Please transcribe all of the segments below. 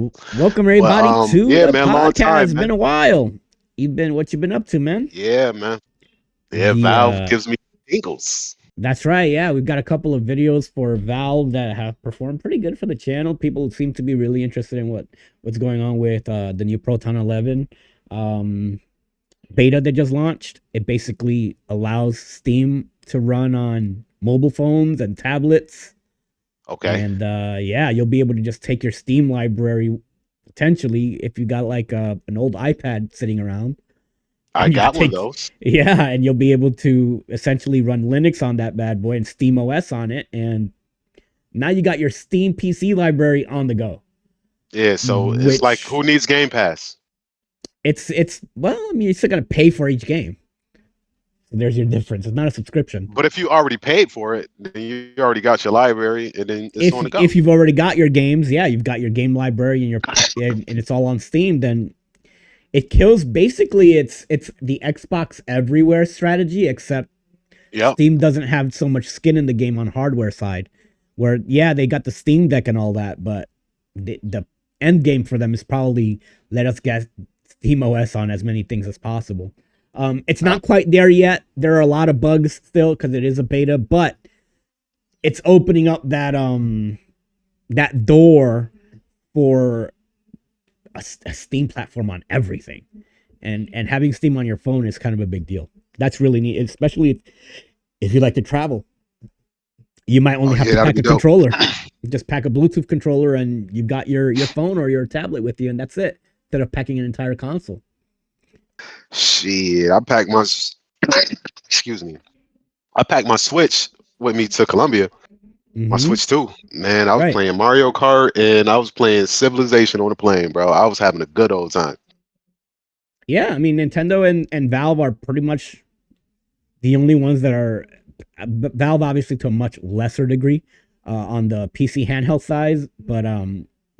Welcome But everybody to yeah, the man, long podcast. It's time, man. been a while. What you been up to, man? Yeah, man. Yeah, The Valve gives me tingles. That's right. Yeah, we've got a couple of videos for Valve that have performed pretty good for the channel. People seem to be really interested in what's going on with the new Proton 11 um, beta that just launched. It basically allows Steam to run on mobile phones and tablets. Okay, And yeah, you'll be able to just take your Steam library potentially if you got like an old iPad sitting around, I and you could got one of take those. yeah, and you'll be able to essentially run Linux on that bad boy and SteamOS on it, and now you got your Steam PC library on the go. Yeah, so it's like Which who needs Game Pass? it's well, I mean, you're still gonna pay for each game. So there's your difference. It's not a subscription. But if you already paid for it, then you already got your library, and then it's on the go. If you've already got your games, yeah, you've got your game library and and it's all on Steam, then it kills basically it's the Xbox everywhere strategy, except Yep. Steam doesn't have so much skin in the game on hardware side. Where yeah, they got the Steam Deck and all that, but the end game for them is probably let us get SteamOS on as many things as possible. It's Yep. not quite there yet. There are a lot of bugs still because it is a beta, but it's opening up that door for a Steam platform on everything, and having Steam on your phone is kind of a big deal. That's really neat, especially if you like to travel. You might Oh only have yeah, to that'll pack be a dope. controller. You just pack a Bluetooth controller, and you've got your phone or your tablet with you, and that's it. Instead of packing an entire console. Shit, I packed my excuse me. I packed my Switch with me to Colombia. My Mm-hmm. Switch too. Man, I was Right. playing Mario Kart and I was playing Civilization on the plane, bro. I was having a good old time. Yeah, I mean, Nintendo and Valve are pretty much the only ones that are Valve, obviously to a much lesser degree on the PC handheld size, but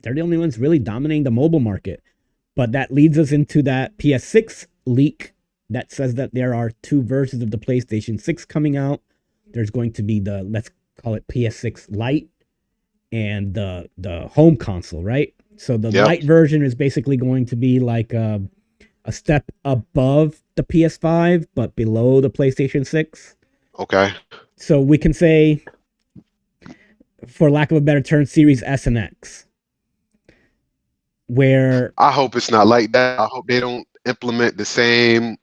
they're the only ones really dominating the mobile market. But that leads us into that PS6 leak that says that there are two versions of the PlayStation 6 coming out. There's going to be the, let's call it, PS6 Lite, and the home console, right? So the Yep. Lite version is basically going to be like a step above the PS5, but below the PlayStation 6. Okay. So we can say, for lack of a better term, Series S and X, where I hope it's not like that. I hope they don't implement the same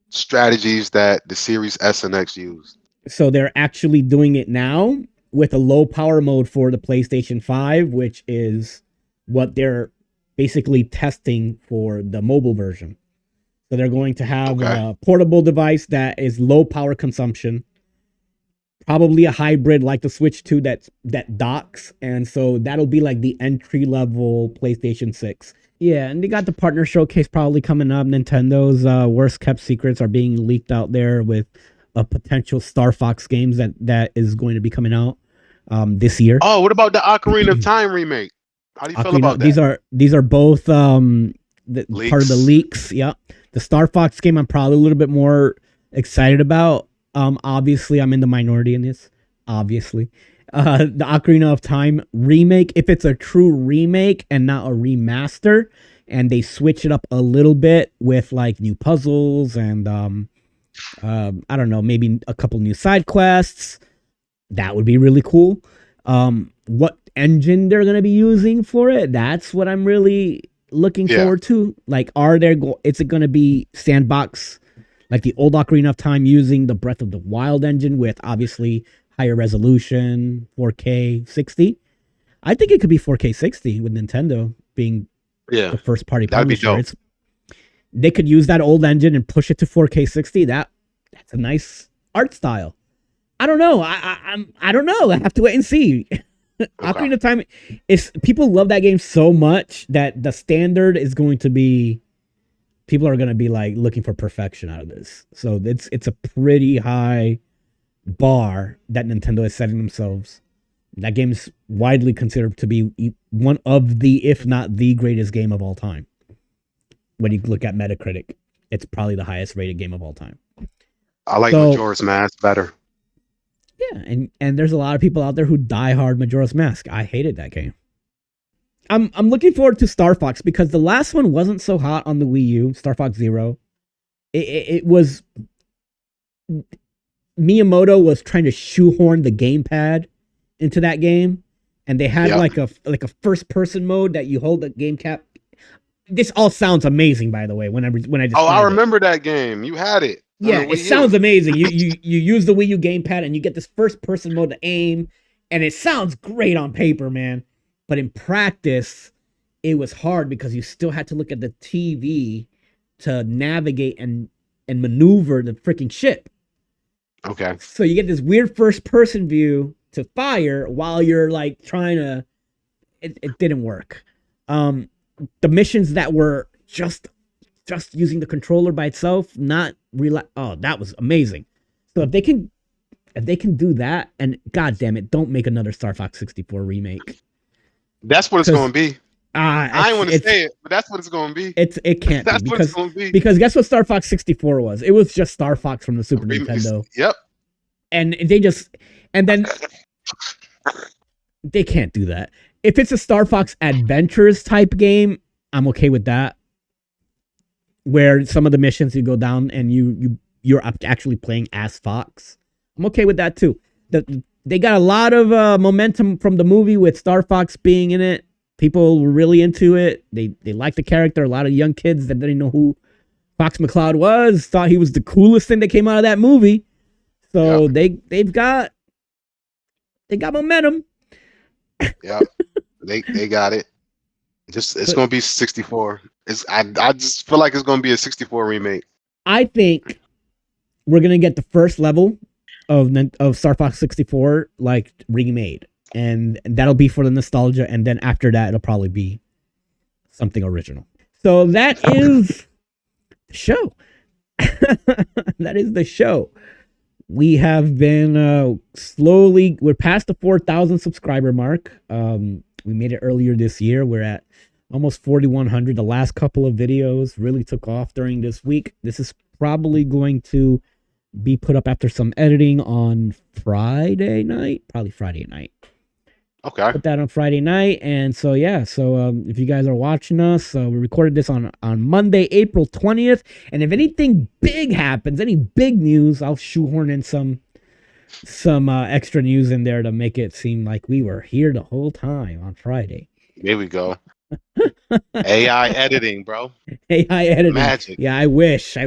strategies that the Series S and X used. so they're actually doing it now with a low power mode for the PlayStation 5, which is what they're basically testing for the mobile version. So they're going to have Okay. a portable device that is low power consumption, probably a hybrid like the Switch 2 that docks, and so that'll be like the entry level PlayStation 6. Yeah, and they got the partner showcase probably coming up. Nintendo's worst kept secrets are being leaked out there with a potential Star Fox games that is going to be coming out this year. Oh, what about the Ocarina of Time remake? How do you feel Ocarina. about that? These are both part of the Leaks. leaks. Yeah, the Star Fox game I'm probably a little bit more excited about. Obviously I'm in the minority in this. Obviously, the Ocarina of Time remake, if it's a true remake and not a remaster, and they switch it up a little bit with like new puzzles and I don't know, maybe a couple new side quests, that would be really cool. What engine they're gonna be using for it? That's what I'm really looking Yeah. forward to. Like, is it gonna be sandbox like the old Ocarina of Time using the Breath of the Wild engine with obviously higher resolution, 4K 60? I think it could be 4K 60 with Nintendo being Yeah. the first party That'd be publisher. dope. It's They could use that old engine and push it to 4K 60. That's a nice art style. I don't know. I don't know. I have to wait and see. Okay. Ocarina of Time is, people love that game so much that the standard is going to be, people are going to be like looking for perfection out of this. So it's a pretty high bar that Nintendo is setting themselves. That game is widely considered to be one of the, if not the greatest game of all time. When you look at Metacritic, it's probably the highest rated game of all time. I like So Majora's Mask better. yeah, and there's a lot of people out there who die hard Majora's Mask. I hated that game. I'm looking forward to Star Fox because the last one wasn't so hot on the Wii U. Star Fox Zero. It was Miyamoto was trying to shoehorn the gamepad into that game, and they had Yep. like a first person mode that you hold the game cap. This all sounds amazing, by the way. When I Oh, I describe it, remember that game. You had it on the yeah, it Wii U. sounds amazing. You use the Wii U gamepad and you get this first person mode to aim, and it sounds great on paper, man. But in practice, it was hard because you still had to look at the TV to navigate and maneuver the freaking ship. Okay. So you get this weird first person view to fire while you're like trying to. It didn't work. Um, the missions that were just using the controller by itself, not oh, that was amazing. So if they can do that, and god damn it, don't make another Star Fox 64 remake. That's what it's Because going to be. I ain't want to say it, but that's what it's going to be. it can't be That's what it's going to be. because guess what Star Fox 64 was? It was just Star Fox from the Super Nintendo. Yep. And they just and then they can't do that. If it's a Star Fox Adventures type game, I'm okay with that. Where some of the missions you go down and you're actually playing as Fox. I'm okay with that too. They got a lot of momentum from the movie with Star Fox being in it. People were really into it. They liked the character. A lot of young kids that didn't know who Fox McCloud was thought he was the coolest thing that came out of that movie. So Yep. they've got momentum. Yep. They got it. It's But going to be 64. I just feel like it's going to be a 64 remake. I think we're gonna get the first level of Star Fox 64 like remade, and that'll be for the nostalgia. And then after that, it'll probably be something original. So that is the show. That is the show. We have been slowly. We're past the 4,000 subscriber mark. We made it earlier this year. We're at almost 4,100. The last couple of videos really took off during this week. This is probably going to be put up after some editing on Friday night, probably Friday night. Okay. Put that on Friday night, and so yeah. So if you guys are watching us, we recorded this on Monday, April 20th. And if anything big happens, any big news, I'll shoehorn in some extra news in there to make it seem like we were here the whole time on Friday. There we go. AI editing, bro. AI editing. Magic. Yeah, I wish I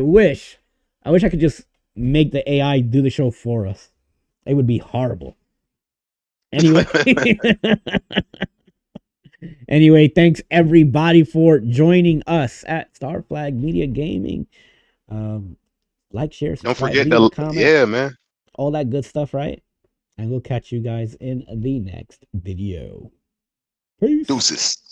could just make the AI do the show for us. It would be horrible. Anyway. Anyway, thanks everybody for joining us at Starflagmedia Gaming. Like, share, Don't subscribe, forget leave a comment. Yeah, man. All that good stuff, right? And we'll catch you guys in the next video. Peace. Deuces.